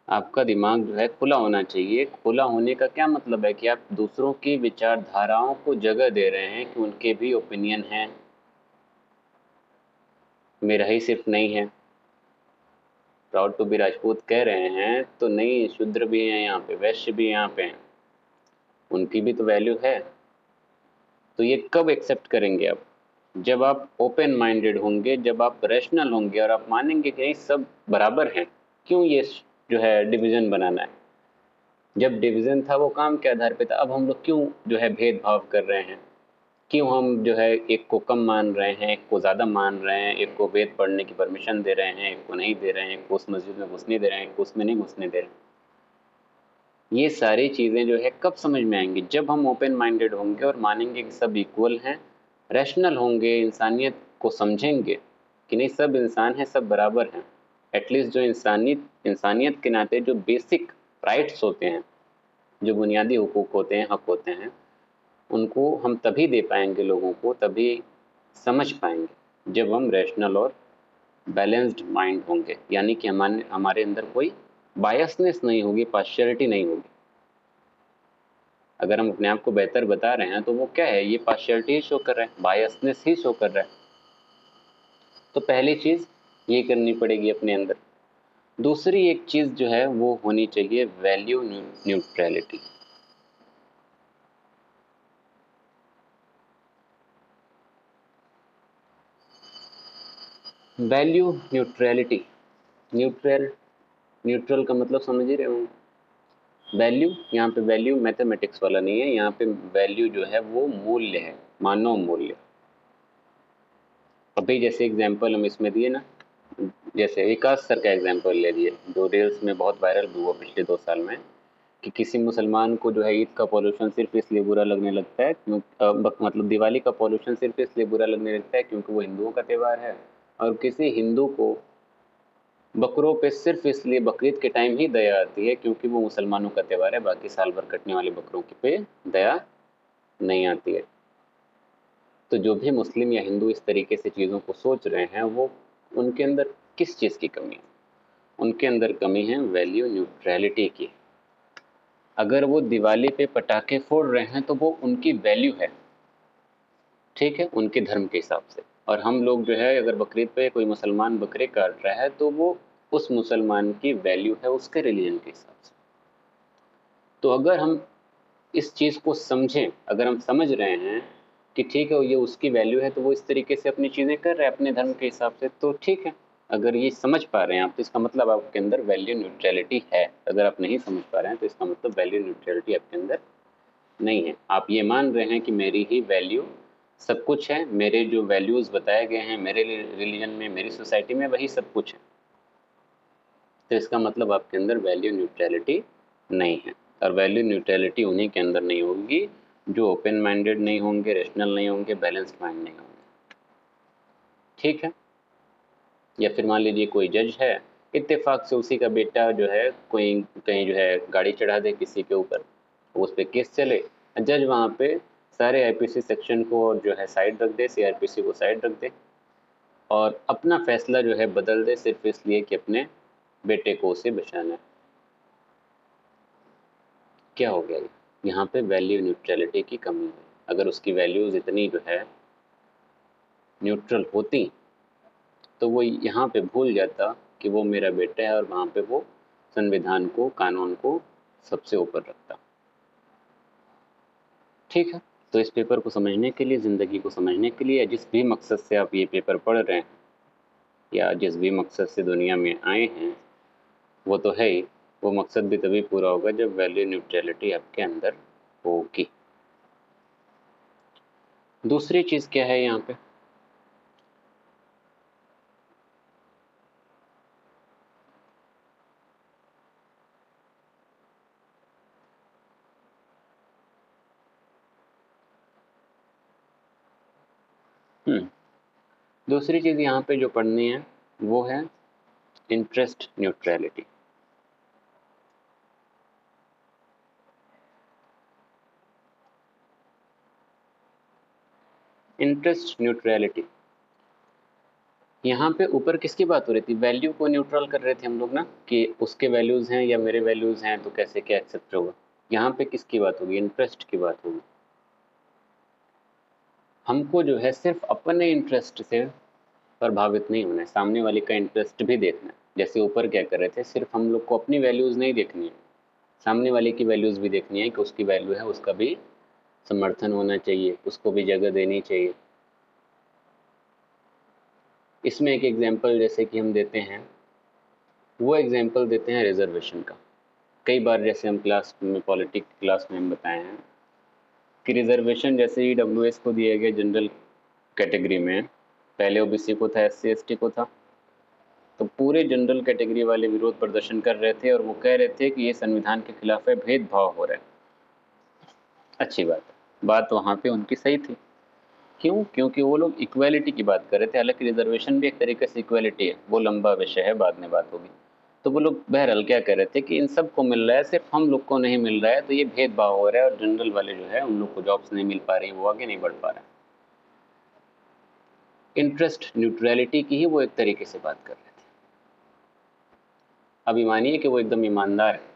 आपका दिमाग जो है खुला होना चाहिए। खुला होने का क्या मतलब है? कि आप दूसरों की विचारधाराओं को जगह दे रहे हैं कि उनके भी ओपिनियन हैं, मेरा ही सिर्फ नहीं है। प्राउड टू बी राजपूत कह रहे हैं तो नहीं, शूद्र भी हैं यहाँ पे, वैश्य भी यहाँ पे हैं, उनकी भी तो वैल्यू है। तो ये कब एक्सेप्ट करेंगे आप? जब आप ओपन माइंडेड होंगे, जब आप रैशनल होंगे और आप मानेंगे कि नहीं सब बराबर हैं, क्यों ये जो है डिवीजन बनाना है? जब डिवीजन था वो काम के आधार पे था, अब हम लोग क्यों जो है भेदभाव कर रहे हैं? क्यों हम जो है एक को कम मान रहे हैं, एक को ज़्यादा मान रहे हैं, एक को वेद पढ़ने की परमिशन दे रहे हैं, एक को नहीं दे रहे हैं, एक को उस मस्जिद में घुसने दे रहे हैं, एक को उसमें नहीं घुसने दे रहे हैं? ये सारी चीज़ें जो है कब समझ में आएंगी? जब हम ओपन माइंडेड होंगे और मानेंगे कि सब इक्वल हैं, रैशनल होंगे, इंसानियत को समझेंगे कि नहीं सब इंसान हैं, सब बराबर हैं। एटलीस्ट जो इंसानियत के नाते जो बेसिक राइट्स होते हैं, जो बुनियादी हुकूक होते हैं, हक होते हैं, उनको हम तभी दे पाएंगे लोगों को, तभी समझ पाएंगे जब हम रैशनल और बैलेंस्ड माइंड होंगे। यानी कि हमारे हमारे अंदर कोई बायसनेस नहीं होगी, पार्शियलिटी नहीं होगी। अगर हम अपने आप को बेहतर बता रहे हैं तो वो क्या है? ये पार्शियलिटी ही शो कर रहा है, बायसनेस ही शो कर रहा है। तो पहली चीज़ ये करनी पड़ेगी अपने अंदर। दूसरी एक चीज़ जो है वो होनी चाहिए value neutrality. Value neutrality, neutral, neutral का मतलब समझ ही रहे हो। वैल्यू, यहाँ पे वैल्यू मैथमेटिक्स वाला नहीं है, यहाँ पे वैल्यू जो है वो मूल्य है, मानव मूल्य। अभी जैसे एग्जांपल हम इसमें दिए ना, जैसे विकास सर का एग्जांपल ले लिए, जो रील्स में बहुत वायरल हुआ पिछले 2 साल में, कि किसी मुसलमान को जो है ईद का पॉल्यूशन सिर्फ इसलिए बुरा लगने लगता है मतलब दिवाली का पॉल्यूशन सिर्फ इसलिए बुरा लगने लगता है क्योंकि वो हिंदुओं का त्यौहार है, और किसी हिंदू को बकरों पे सिर्फ इसलिए बकरीद के टाइम ही दया आती है क्योंकि वो मुसलमानों का त्यौहार है, बाकी साल भर कटने वाले बकरों की पे दया नहीं आती है। तो जो भी मुस्लिम या हिंदू इस तरीके से चीज़ों को सोच रहे हैं, वो उनके अंदर किस चीज़ की कमी है? उनके अंदर कमी है वैल्यू न्यूट्रलिटी की। अगर वो दिवाली पे पटाखे फोड़ रहे हैं तो वो उनकी वैल्यू है, ठीक है, उनके धर्म के हिसाब से। और हम लोग जो है अगर बकरीद पे कोई मुसलमान बकरे काट रहा है तो वो उस मुसलमान की वैल्यू है उसके रिलीजन के हिसाब से। तो अगर हम इस चीज़ को समझें, अगर हम समझ रहे हैं कि ठीक है ये उसकी वैल्यू है तो वो इस तरीके से अपनी चीज़ें कर रहा है अपने धर्म के हिसाब से, तो ठीक है। अगर ये समझ पा रहे हैं आप तो इसका मतलब आपके अंदर वैल्यू न्यूट्रलिटी है। अगर आप नहीं समझ पा रहे हैं तो इसका मतलब वैल्यू न्यूट्रलिटी आपके अंदर नहीं है। आप ये मान रहे हैं कि मेरी ही वैल्यू सब कुछ है, मेरे जो वैल्यूज़ बताए गए हैं मेरे रिलीजन में, मेरी सोसाइटी में, वही सब कुछ है। तो इसका मतलब आपके अंदर वैल्यू न्यूट्रलिटी नहीं है। और वैल्यू न्यूट्रलिटी उन्हीं के अंदर नहीं होगी जो ओपन माइंडेड नहीं होंगे, रेशनल नहीं होंगे, बैलेंस्ड माइंड नहीं होंगे, ठीक है। या फिर मान लीजिए कोई जज है, इत्तेफाक से उसी का बेटा जो है कोई कहीं जो है गाड़ी चढ़ा दे किसी के ऊपर, उस पर केस चले, जज वहाँ पे सारे आईपीसी सेक्शन को जो है साइड रख दे, सीआरपीसी को साइड रख दे और अपना फैसला जो है बदल दे सिर्फ इसलिए कि अपने बेटे को उसे बचाना है। क्या हो गया? यहाँ पे वैल्यू न्यूट्रलिटी की कमी है। अगर उसकी वैल्यूज़ इतनी जो है न्यूट्रल होती तो वो यहाँ पे भूल जाता कि वो मेरा बेटा है और वहाँ पे वो संविधान को, कानून को सबसे ऊपर रखता, ठीक है। तो इस पेपर को समझने के लिए, ज़िंदगी को समझने के लिए, जिस भी मकसद से आप ये पेपर पढ़ रहे हैं या जिस भी मकसद से दुनिया में आए हैं, वो तो है ही, वो मकसद भी तभी पूरा होगा जब वैल्यू न्यूट्रलिटी आपके अंदर होगी। दूसरी चीज़ क्या है यहाँ पे? दूसरी चीज़ यहाँ पे जो पढ़नी है वो है इंटरेस्ट न्यूट्रलिटी। इंटरेस्ट न्यूट्रलिटी, यहाँ पे ऊपर किसकी बात हो रही थी? वैल्यू को न्यूट्रल कर रहे थे हम लोग ना, कि उसके वैल्यूज़ हैं या मेरे वैल्यूज़ हैं तो कैसे क्या एक्सेप्ट होगा। यहाँ पे किसकी बात होगी? इंटरेस्ट की बात होगी। हमको जो है सिर्फ अपने इंटरेस्ट से प्रभावित नहीं होना है, सामने वाले का इंटरेस्ट भी देखना है। जैसे ऊपर क्या कर रहे थे, सिर्फ हम लोग को अपनी वैल्यूज़ नहीं देखनी है, सामने वाले की वैल्यूज़ भी देखनी है कि उसकी वैल्यू है, उसका भी समर्थन होना चाहिए, उसको भी जगह देनी चाहिए। इसमें एक एग्जांपल जैसे कि हम देते हैं, वो एग्जांपल देते हैं रिजर्वेशन का। कई बार जैसे हम क्लास में, पॉलिटिक्स क्लास में हम बताए हैं कि रिजर्वेशन जैसे EWS को दिया गया जनरल कैटेगरी में, पहले OBC को था, SC ST को था, तो पूरे जनरल कैटेगरी वाले विरोध प्रदर्शन कर रहे थे और वो कह रहे थे कि ये संविधान के खिलाफ है, भेदभाव हो रहा है। अच्छी बात वहाँ पे उनकी सही थी। क्यों? क्योंकि वो लोग इक्वालिटी की बात कर रहे थे। हालांकि रिजर्वेशन भी एक तरीके से इक्वालिटी है, वो लंबा विषय है, बाद में बात होगी। तो वो लोग बहरहाल क्या कह रहे थे कि इन सब को मिल रहा है, सिर्फ हम लोग को नहीं मिल रहा है, तो ये भेदभाव हो रहा है और जनरल वाले जो है उन लोग को जॉब्स नहीं मिल पा रही, वो आगे नहीं बढ़ पा रहा है। इंटरेस्ट न्यूट्रलिटी की ही वो एक तरीके से बात कर रहे थे। अभी मानिए कि वो एकदम ईमानदार है,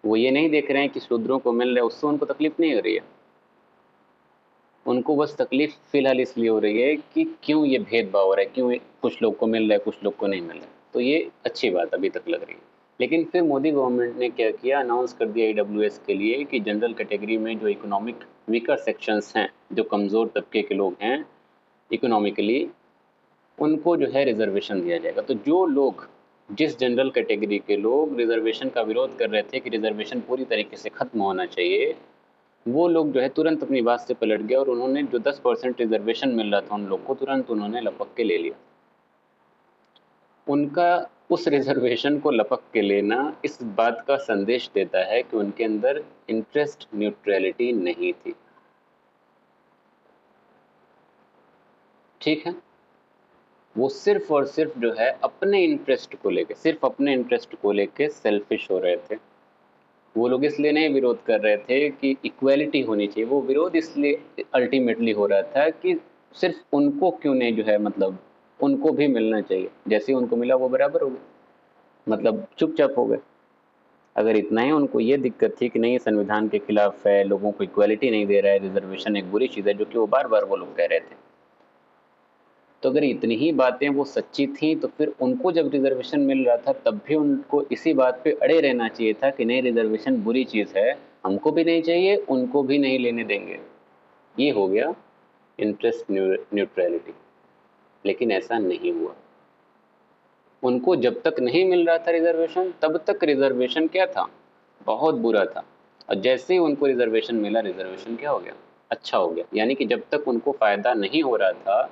वो ये नहीं देख रहे हैं कि शूद्रों को मिल रहा है, उससे उनको तकलीफ नहीं हो रही है। उनको बस तकलीफ फिलहाल इसलिए हो रही है कि क्यों ये भेदभाव हो रहा है, क्यों कुछ लोग को मिल रहा है, कुछ लोग को नहीं मिल रहा है। तो ये अच्छी बात अभी तक लग रही है। लेकिन फिर मोदी गवर्नमेंट ने क्या किया, अनाउंस कर दिया EWS के लिए कि जनरल कैटेगरी में जो इकोनॉमिक वीकर सेक्शंस हैं, जो कमज़ोर तबके के लोग हैं इकोनॉमिकली, उनको जो है रिजर्वेशन दिया जाएगा। तो जो लोग, जिस जनरल कैटेगरी के लोग रिजर्वेशन का विरोध कर रहे थे कि रिजर्वेशन पूरी तरीके से ख़त्म होना चाहिए, वो लोग जो है तुरंत अपनी बात से पलट गए और उन्होंने जो 10% रिजर्वेशन मिल रहा था उन लोग को, तुरंत उन्होंने लपक के ले लिया। उनका उस रिजर्वेशन को लपक के लेना इस बात का संदेश देता है कि उनके अंदर इंटरेस्ट न्यूट्रलिटी नहीं थी। ठीक है, वो सिर्फ और सिर्फ जो है अपने इंटरेस्ट को लेके, सिर्फ अपने इंटरेस्ट को लेके सेल्फिश हो रहे थे। वो लोग इसलिए नहीं विरोध कर रहे थे कि इक्वालिटी होनी चाहिए, वो विरोध इसलिए अल्टीमेटली हो रहा था कि सिर्फ उनको क्यों नहीं जो है, मतलब उनको भी मिलना चाहिए, जैसे उनको मिला वो बराबर हो गए, मतलब चुपचाप हो गए। अगर इतना ही उनको ये दिक्कत थी कि नहीं संविधान के खिलाफ है, लोगों को इक्वालिटी नहीं दे रहा है, रिजर्वेशन एक बुरी चीज़ है, जो कि वो बार बार वो लोग कह रहे थे, तो अगर इतनी ही बातें वो सच्ची थी तो फिर उनको जब रिजर्वेशन मिल रहा था तब भी उनको इसी बात पे अड़े रहना चाहिए था कि नहीं रिजर्वेशन बुरी चीज़ है, हमको भी नहीं चाहिए, उनको भी नहीं लेने देंगे। ये हो गया इंटरेस्ट न्यूट्रलिटी। लेकिन ऐसा नहीं हुआ। उनको जब तक नहीं मिल रहा था रिजर्वेशन, तब तक रिजर्वेशन क्या था, बहुत बुरा था। और जैसे ही उनको रिजर्वेशन मिला, रिजर्वेशन क्या हो गया, अच्छा हो गया। यानी कि जब तक उनको फ़ायदा नहीं हो रहा था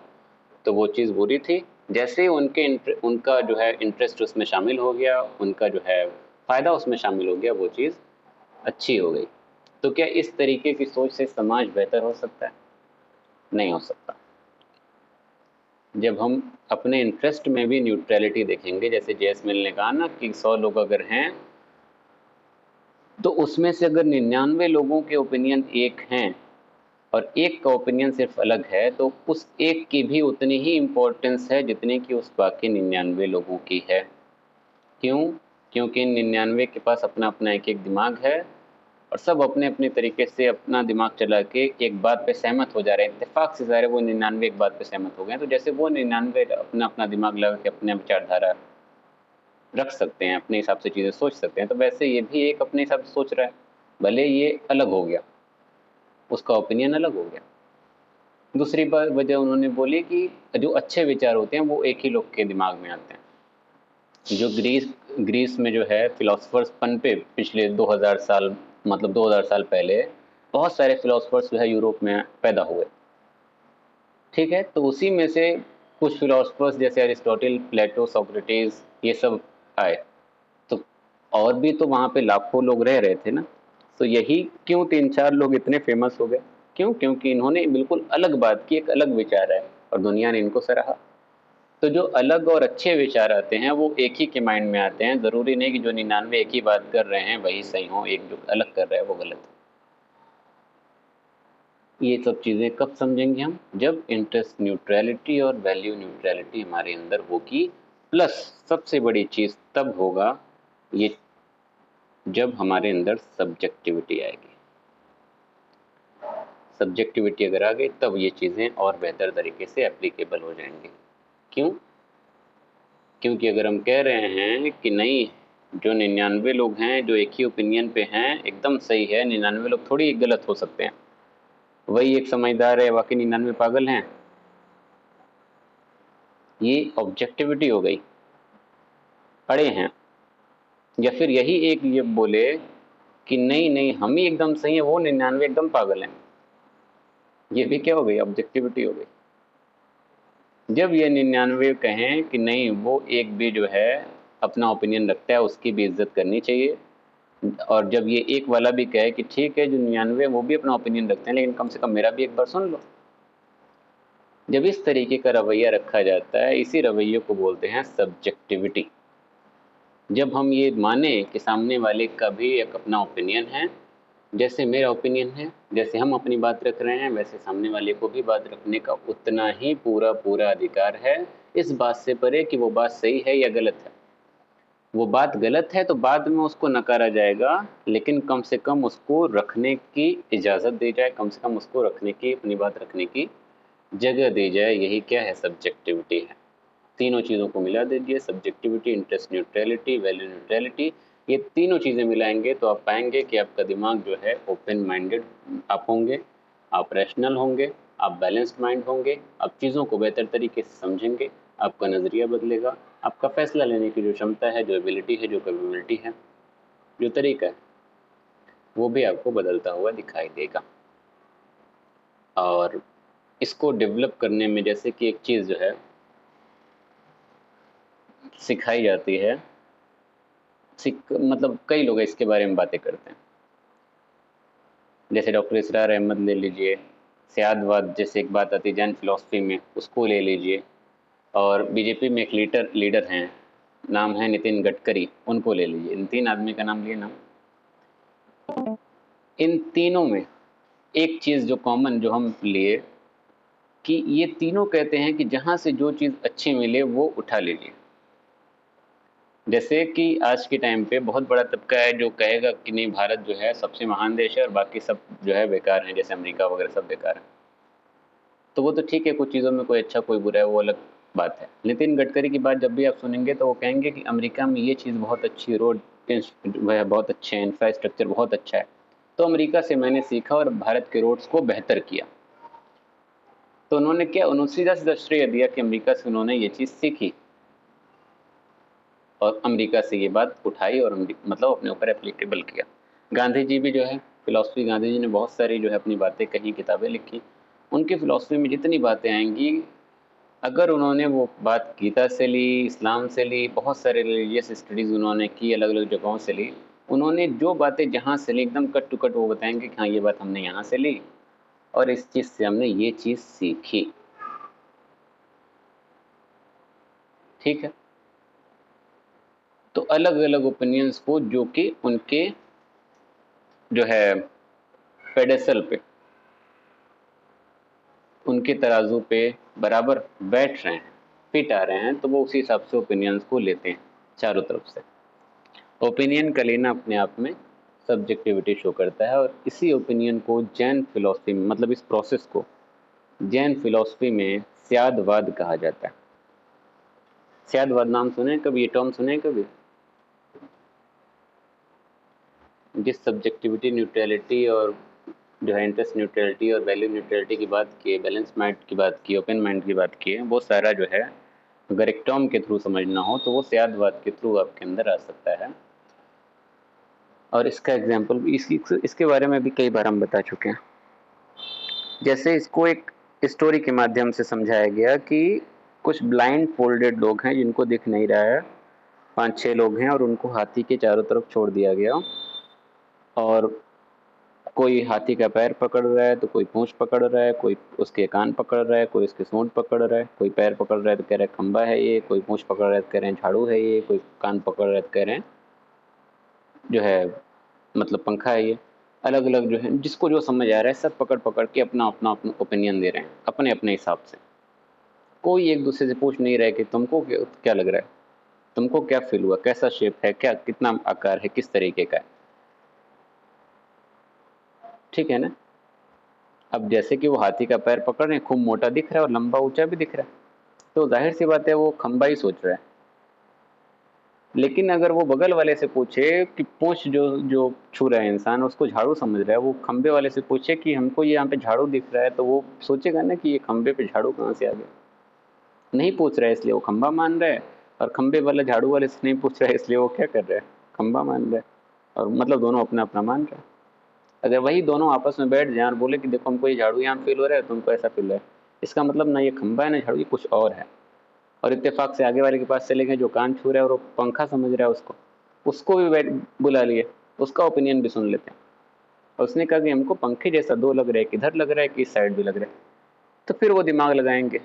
तो वो चीज़ बुरी थी, जैसे ही उनका जो है इंटरेस्ट उसमें शामिल हो गया, उनका जो है फ़ायदा उसमें शामिल हो गया, वो चीज़ अच्छी हो गई। तो क्या इस तरीके की सोच से समाज बेहतर हो सकता है? नहीं हो सकता। जब हम अपने इंटरेस्ट में भी न्यूट्रलिटी देखेंगे, जैसे जैस्मिन ने कहा ना कि 100 लोग अगर हैं तो उसमें से अगर 99 लोगों के ओपिनियन एक हैं और एक का ओपिनियन सिर्फ अलग है, तो उस एक की भी उतनी ही इम्पोर्टेंस है जितनी कि उस बाकी 99 लोगों की है। क्यों? क्योंकि 99 के पास अपना अपना एक एक दिमाग है और सब अपने अपने तरीके से अपना दिमाग चला के एक बात पे सहमत हो जा रहे हैं। इत्तेफाक से सारे वो 99 एक बात पे सहमत हो गए हैं। तो जैसे वो 99 अपना अपना दिमाग लगा के अपने विचारधारा रख सकते हैं, अपने हिसाब से चीज़ें सोच सकते हैं, तो वैसे ये भी एक अपने हिसाब से सोच रहा है, भले ये अलग हो गया, उसका ओपिनियन अलग हो गया। दूसरी बात वजह उन्होंने बोली कि जो अच्छे विचार होते हैं वो एक ही लोग के दिमाग में आते हैं। जो ग्रीस में जो है फिलोसफर्स पनपे पिछले 2000 साल, मतलब 2000 साल पहले बहुत सारे फिलोसफर्स जो है यूरोप में पैदा हुए। ठीक है, तो उसी में से कुछ फिलोसफर्स जैसे अरिस्टोटल, प्लेटो, सोक्रेटिस, ये सब आए। तो और भी तो वहाँ पे लाखों लोग रह रहे थे ना, तो यही क्यों 3-4 लोग इतने फेमस हो गए, क्यों? क्योंकि इन्होंने बिल्कुल अलग बात की, एक अलग विचार है और दुनिया ने इनको सराहा। तो जो अलग और अच्छे विचार आते हैं वो एक ही के माइंड में आते हैं। ज़रूरी नहीं कि जो 99 एक ही बात कर रहे हैं वही सही हो, एक जो अलग कर रहा है वो गलत है। ये सब चीज़ें कब समझेंगे हम? जब इंटरेस्ट न्यूट्रलिटी और वैल्यू न्यूट्रलिटी हमारे अंदर होगी। प्लस सबसे बड़ी चीज़ तब होगा ये जब हमारे अंदर सब्जेक्टिविटी आएगी। सब्जेक्टिविटी अगर आ गई तब ये चीज़ें और बेहतर तरीके से एप्लीकेबल हो जाएंगी। क्यों? क्योंकि अगर हम कह रहे हैं कि नहीं, जो 99 लोग हैं जो एक ही ओपिनियन पे हैं एकदम सही है, 99 लोग थोड़ी गलत हो सकते हैं, वही एक समझदार है, बाकी 99 पागल हैं, ये ऑब्जेक्टिविटी हो गई, अड़े हैं। या फिर यही एक ये बोले कि नहीं नहीं हम ही एकदम सही है, वो 99 एकदम पागल हैं, ये भी क्या हो गई? ऑब्जेक्टिविटी हो गई। जब ये 99 कहें कि नहीं वो एक भी जो है अपना ओपिनियन रखता है, उसकी भी इज्जत करनी चाहिए, और जब ये एक वाला भी कहे कि ठीक है जो 99 वो भी अपना ओपिनियन रखते हैं लेकिन कम से कम मेरा भी एक बार सुन लो, जब इस तरीके का रवैया रखा जाता है, इसी रवैये को बोलते हैं सब्जेक्टिविटी। जब हम ये माने कि सामने वाले का भी एक अपना ओपिनियन है, जैसे मेरा ओपिनियन है, जैसे हम अपनी बात रख रहे हैं वैसे सामने वाले को भी बात रखने का उतना ही पूरा पूरा अधिकार है, इस बात से परे कि वो बात सही है या गलत है। वो बात गलत है तो बाद में उसको नकारा जाएगा, लेकिन कम से कम उसको रखने की इजाज़त दी जाए, कम से कम उसको रखने की, अपनी बात रखने की जगह दी जाए। यही क्या है? सब्जेक्टिविटी है। तीनों चीज़ों को मिला दीजिए, subjectivity, interest neutrality, value neutrality, ये तीनों चीज़ें मिलाएंगे तो आप पाएंगे कि आपका दिमाग जो है ओपन माइंडेड आप होंगे, आप रैशनल होंगे, आप बैलेंस्ड माइंड होंगे, आप चीज़ों को बेहतर तरीके से समझेंगे, आपका नज़रिया बदलेगा, आपका फैसला लेने की जो क्षमता है, जो एबिलिटी है, जो कैपेबिलिटी है, जो तरीका है, वो भी आपको बदलता हुआ दिखाई देगा। और इसको डेवलप करने में जैसे कि एक चीज़ जो है सिखाई जाती है, मतलब कई लोग इसके बारे में बातें करते हैं, जैसे डॉक्टर इसरार अहमद ले लीजिए, सियादवाद जैसे एक बात आती है जैन फिलॉसफी में, उसको ले लीजिए, और बीजेपी में एक लीडर हैं, नाम है नितिन गडकरी, उनको ले लीजिए। इन तीन आदमी का नाम लिए ना, इन तीनों में एक चीज़ जो कॉमन जो हम लिए कि ये तीनों कहते हैं कि जहाँ से जो चीज़ अच्छी मिले वो उठा लीजिए। जैसे कि आज के टाइम पे बहुत बड़ा तबका है जो कहेगा कि नहीं भारत जो है सबसे महान देश है और बाकी सब जो है बेकार हैं, जैसे अमेरिका वगैरह सब बेकार है। तो वो तो ठीक है, कुछ चीज़ों में कोई अच्छा कोई बुरा है, वो अलग बात है। नितिन गडकरी की बात जब भी आप सुनेंगे तो वो कहेंगे कि अमेरिका में ये चीज़ बहुत अच्छी, रोड वह बहुत अच्छे हैं, इंफ्रास्ट्रक्चर बहुत अच्छा है, तो अमेरिका से मैंने सीखा और भारत के रोड्स को बेहतर किया। तो उन्होंने क्या, उन्होंने सीधा सीधा श्रेय दिया कि अमेरिका से उन्होंने ये चीज़ सीखी और अमेरिका से ये बात उठाई और मतलब अपने ऊपर एप्लीकेबल किया। गांधी जी भी जो है फिलॉसफी, गांधी जी ने बहुत सारी जो है अपनी बातें कही, किताबें लिखी, उनकी फिलॉसफी में जितनी बातें आएंगी, अगर उन्होंने वो बात गीता से ली, इस्लाम से ली, बहुत सारे रिलीजियस स्टडीज़ उन्होंने की, अलग अलग जगहों से ली, उन्होंने जो बातें जहाँ से ली एकदम कट टू कट वो बताएंगे कि हाँ ये बात हमने यहाँ से ली और इस चीज़ से हमने ये चीज़ सीखी। ठीक है, तो अलग अलग ओपिनियंस को जो कि उनके जो है पेडेस्टल पे, उनके तराजू पे बराबर बैठ रहे हैं, फिट आ रहे हैं, तो वो उसी हिसाब से ओपिनियंस को लेते हैं चारों तरफ से। ओपिनियन का लेना अपने आप में सब्जेक्टिविटी शो करता है, और इसी ओपिनियन को जैन फिलॉसफी में, मतलब इस प्रोसेस को जैन फिलॉसफी में स्यादवाद कहा जाता है। स्यादवाद नाम सुने कभी, ये टर्म सुने कभी? जिस सब्जेक्टिविटी, न्यूट्रलिटी और जो है इंटरेस्ट न्यूट्रलिटी और वैल्यू न्यूट्रलिटी की बात की है, बैलेंस माइंड की बात की, ओपन माइंड की बात की है, वो सारा जो है अगर एक टर्म के थ्रू समझना हो तो वो स्यादवाद के थ्रू आपके अंदर आ सकता है। और इसका एग्जाम्पल इसके बारे में भी कई बार हम बता चुके हैं। जैसे इसको एक स्टोरी के माध्यम से समझाया गया कि कुछ ब्लाइंड फोल्डेड लोग हैं जिनको दिख नहीं रहा है, 5-6 लोग हैं, और उनको हाथी के चारों तरफ छोड़ दिया गया, और कोई हाथी का पैर पकड़ रहा है तो कोई पूंछ पकड़ रहा है, कोई उसके कान पकड़ रहा है, कोई उसकी सूंड पकड़ रहा है, कोई पैर पकड़ रहा है तो कह रहा है खंबा है ये, कोई पूंछ पकड़ रहा है तो कह रहे हैं झाड़ू है ये, कोई कान पकड़ रहा है तो कह रहे हैं जो है मतलब पंखा है ये। अलग अलग जो है जिसको जो समझ आ रहा है सब पकड़ पकड़ के अपना अपना अपना ओपिनियन दे रहे हैं अपने अपने हिसाब से। कोई एक दूसरे से पूछ नहीं रहा है कि तुमको क्या लग रहा है, तुमको क्या फील हुआ, कैसा शेप है, क्या कितना आकार है, किस तरीके का है। ठीक है ना। अब जैसे कि वो हाथी का पैर पकड़ रहे हैं, खूब मोटा दिख रहा है और लंबा ऊंचा भी दिख रहा है, तो जाहिर सी बात है वो खंबा ही सोच रहा है। लेकिन अगर वो बगल वाले से पूछे कि पूंछ जो जो छू रहा है इंसान उसको झाड़ू समझ रहा है, वो खंबे वाले से पूछे कि हमको ये यहाँ पे झाड़ू दिख रहा है, तो वो सोचेगा ना कि ये खंबे पे झाड़ू कहाँ से आ गया। नहीं पूछ रहा है इसलिए वो खंबा मान रहा है, और खंबे वाला झाड़ू वाले से नहीं पूछ रहा है इसलिए वो क्या कर रहा है, खंबा मान रहा है। और मतलब दोनों अपना अपना मान रहे हैं। अगर वही दोनों आपस में बैठ जाए और बोले कि देखो हमको ये झाड़ू यहाँ फील हो रहा है, तुमको ऐसा फील हो रहा है, इसका मतलब ना ये खंबा है ना झाड़ू, ये कुछ और है। और इत्तेफाक से आगे वाले के पास चले गए जो कान छू रहा है और वो पंखा समझ रहा है उसको, उसको भी बैठ बुला लिए, उसका ओपिनियन भी सुन लेते हैं। और उसने कहा कि हमको पंखे जैसा दो लग रहा है, किधर लग रहा है कि इस साइड भी लग रहा है। तो फिर वो दिमाग लगाएंगे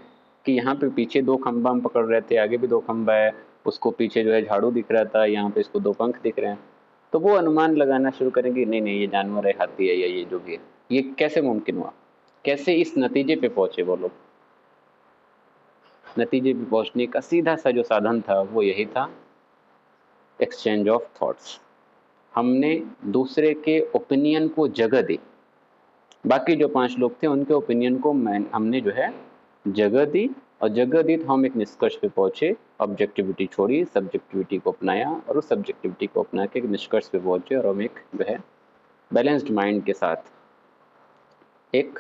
कि यहाँ पे पीछे दो खंबा हम पकड़ रहे थे, आगे भी दो खंबा है, उसको पीछे जो है झाड़ू दिख रहा था, यहाँ पे इसको दो पंख दिख रहे हैं। तो वो अनुमान लगाना शुरू करेंगे, नहीं नहीं ये जानवर है, हाथी है या ये जो भी है। ये कैसे मुमकिन हुआ, कैसे इस नतीजे पे पहुंचे वो लोग। नतीजे पे पहुंचने का सीधा सा जो साधन था वो यही था, एक्सचेंज ऑफ थॉट्स। हमने दूसरे के ओपिनियन को जगह दी। बाकी जो 5 लोग थे उनके ओपिनियन को हमने जो है जगह दी, और जगह दी तो हम एक निष्कर्ष पे पहुंचे, ऑब्जेक्टिविटी छोड़ी, सब्जेक्टिविटी को अपनाया, और उस सब्जेक्टिविटी को अपना के एक निष्कर्ष पे पहुंचे, और हम एक जो है बैलेंस्ड माइंड के साथ एक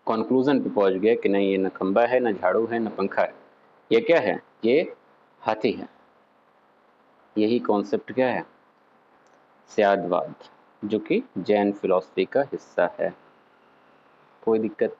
कंक्लूजन पे पहुंच गए कि नहीं ये न खंबा है, न झाड़ू है, न पंखा है, ये क्या है, ये हाथी है। यही कॉन्सेप्ट क्या है, स्यादवाद, जो कि जैन फिलॉसफी का हिस्सा है। कोई दिक्कत